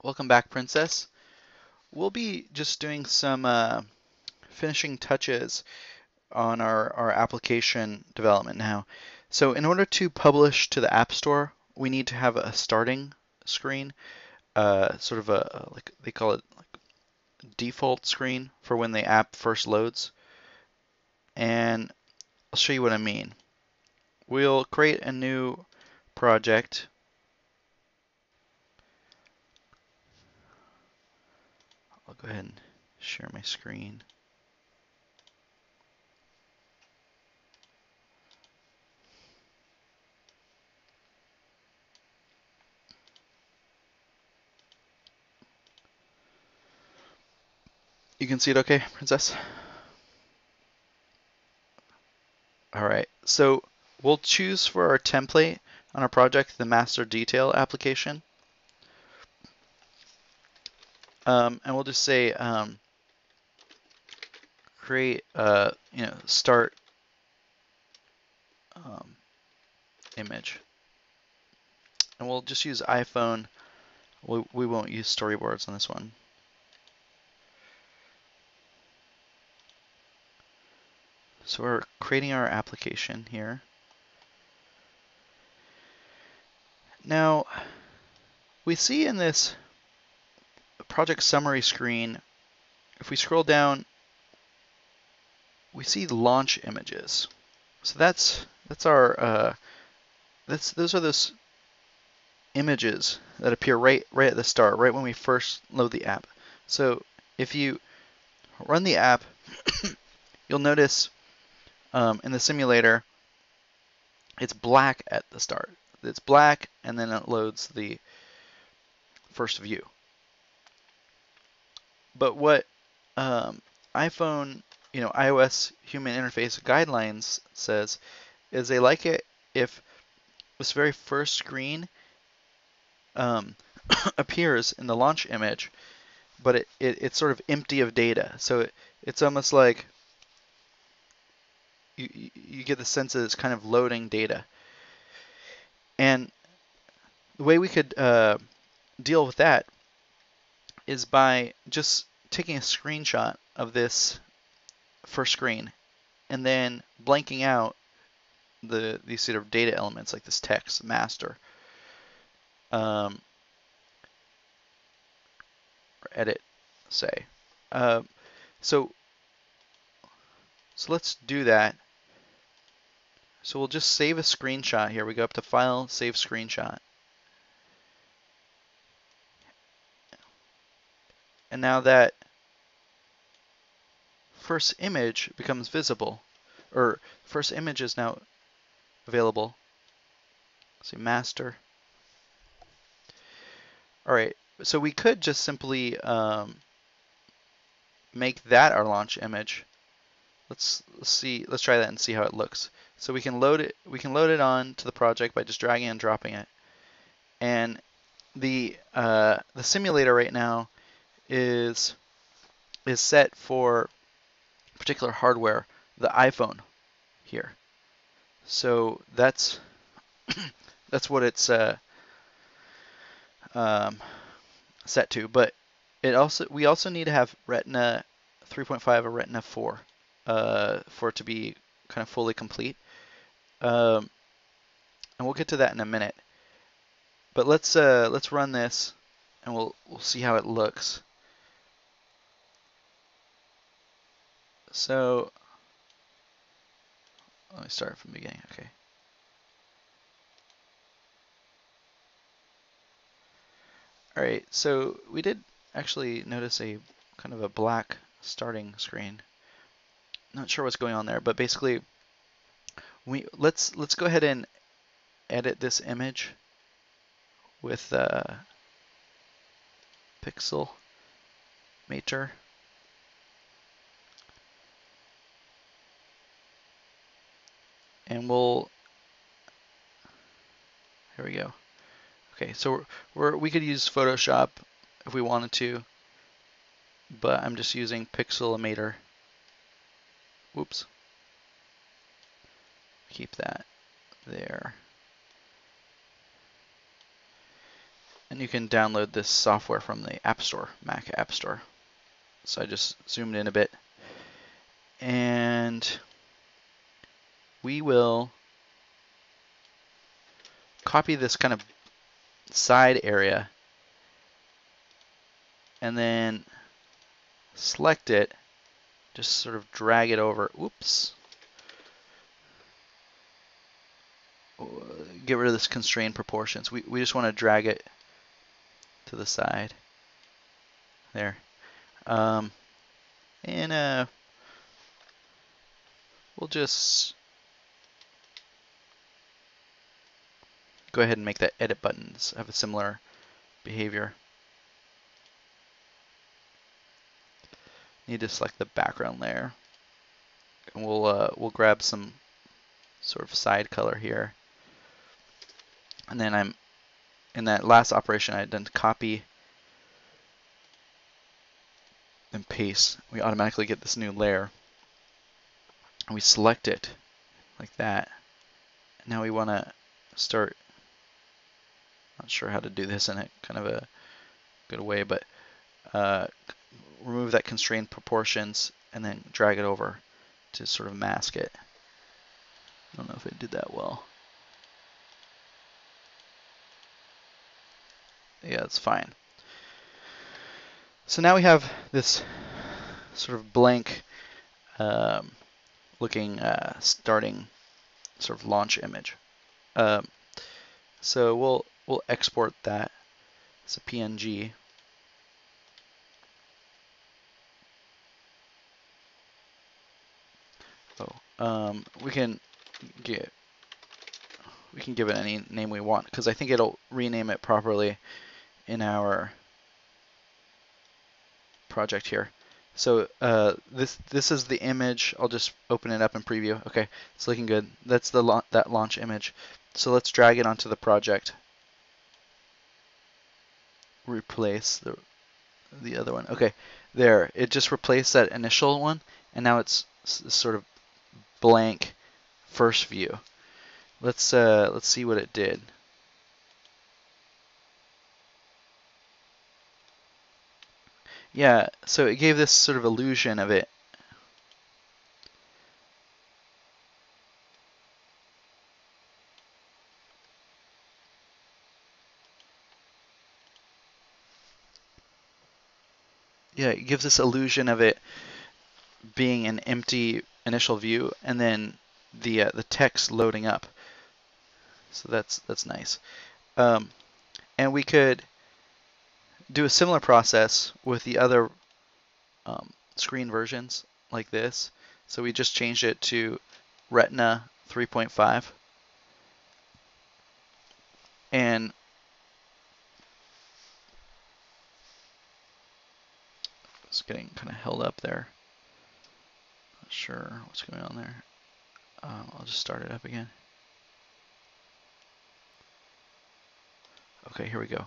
Welcome back, Princess. We'll be just doing some finishing touches on our application development now. So in order to publish to the App Store, we need to have a starting screen, sort of like they call it like default screen for when the app first loads. And I'll show you what I mean. We'll create a new project. I'll go ahead and share my screen. You can see it okay, Princess? All right, so we'll choose for our template on our project the master detail application. And we'll just say create start image. And we'll just use iPhone. We won't use storyboards on this one. So we're creating our application here. Now, we see in this project summary screen, if we scroll down, we see launch images. So those are those images that appear right at the start, right when we first load the app. So if you run the app, you'll notice in the simulator, it's black at the start. It's black, and then it loads the first view. But what iPhone, iOS Human Interface Guidelines says is they like it if this very first screen appears in the launch image, but it's sort of empty of data. So it's almost like you get the sense that it's kind of loading data. And the way we could deal with that is by just taking a screenshot of this first screen and then blanking out these sort of data elements like this text master or edit, say. So let's do that. So we'll just save a screenshot here. We go up to File, Save Screenshot. And now that first image becomes visible, or first image is now available. See, master. All right, so we could just simply make that our launch image. Let's try that and see how it looks. So we can load it on to the project by just dragging and dropping it. And the simulator right now is set for particular hardware, the iPhone here. So that's what it's set to. But we also need to have Retina 3.5 or Retina 4 for it to be kind of fully complete. And we'll get to that in a minute. But let's run this, and we'll see how it looks. So let me start from the beginning. Okay. All right. So we did actually notice a kind of a black starting screen. Not sure what's going on there, but basically, let's go ahead and edit this image with pixel mater. And here we go. Okay, so we could use Photoshop if we wanted to, but I'm just using Pixelmator. Whoops. Keep that there. And you can download this software from the App Store, Mac App Store. So I just zoomed in a bit. And we will copy this kind of side area and then select it, just sort of drag it over. Whoops. Get rid of this constrained proportions. We just want to drag it to the side. There. And we'll just go ahead and make that edit buttons have a similar behavior. Need to select the background layer. And we'll grab some sort of side color here. And then I'm in that last operation I had done copy and paste. We automatically get this new layer. And we select it like that. Now we want to start, not sure how to do this in a kind of a good way, but remove that constrained proportions and then drag it over to sort of mask it. I don't know if it did that well. Yeah, it's fine. So now we have this sort of blank looking starting sort of launch image. So we'll export that as a PNG. We can give it any name we want because I think it'll rename it properly in our project here. So this is the image. I'll just open it up in preview. Okay, it's looking good. That's that launch image. So let's drag it onto the project. Replace the other one. Okay, there. It just replaced that initial one, and now it's sort of blank first view. Let's see what it did. Yeah, so it gave this sort of illusion of it. Yeah, it gives this illusion of it being an empty initial view and then the text loading up. So that's nice. And we could do a similar process with the other screen versions like this. So we just changed it to Retina 3.5. And it's getting kind of held up there. Not sure what's going on there. I'll just start it up again. Okay, here we go.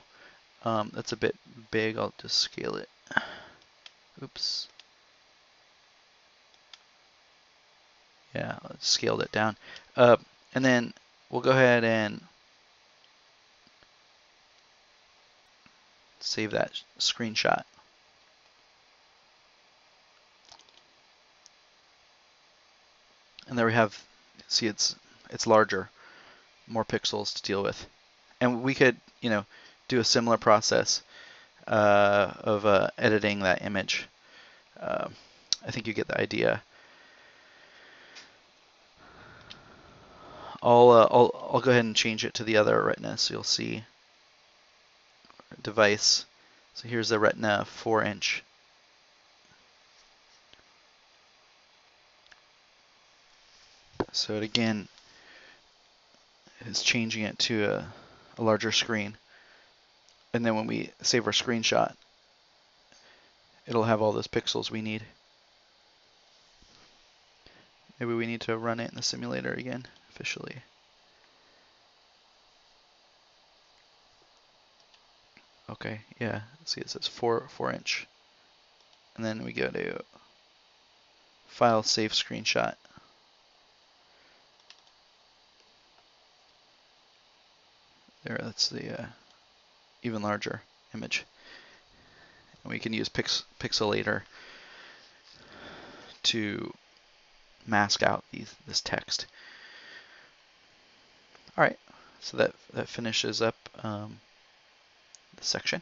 That's a bit big. I'll just scale it. Oops. Yeah, I scaled it down. And then we'll go ahead and save that screenshot. And there we have, see it's larger, more pixels to deal with. And we could, do a similar process of editing that image. I think you get the idea. I'll go ahead and change it to the other Retina so you'll see device. So here's the Retina 4-inch. So it again is changing it to a larger screen. And then when we save our screenshot, it'll have all those pixels we need. Maybe we need to run it in the simulator again, officially. Okay, yeah, see it says 4-inch. And then we go to File, Save Screenshot. There, that's the, even larger image. And we can use Pixelator to mask out this text. All right, so that finishes up the section.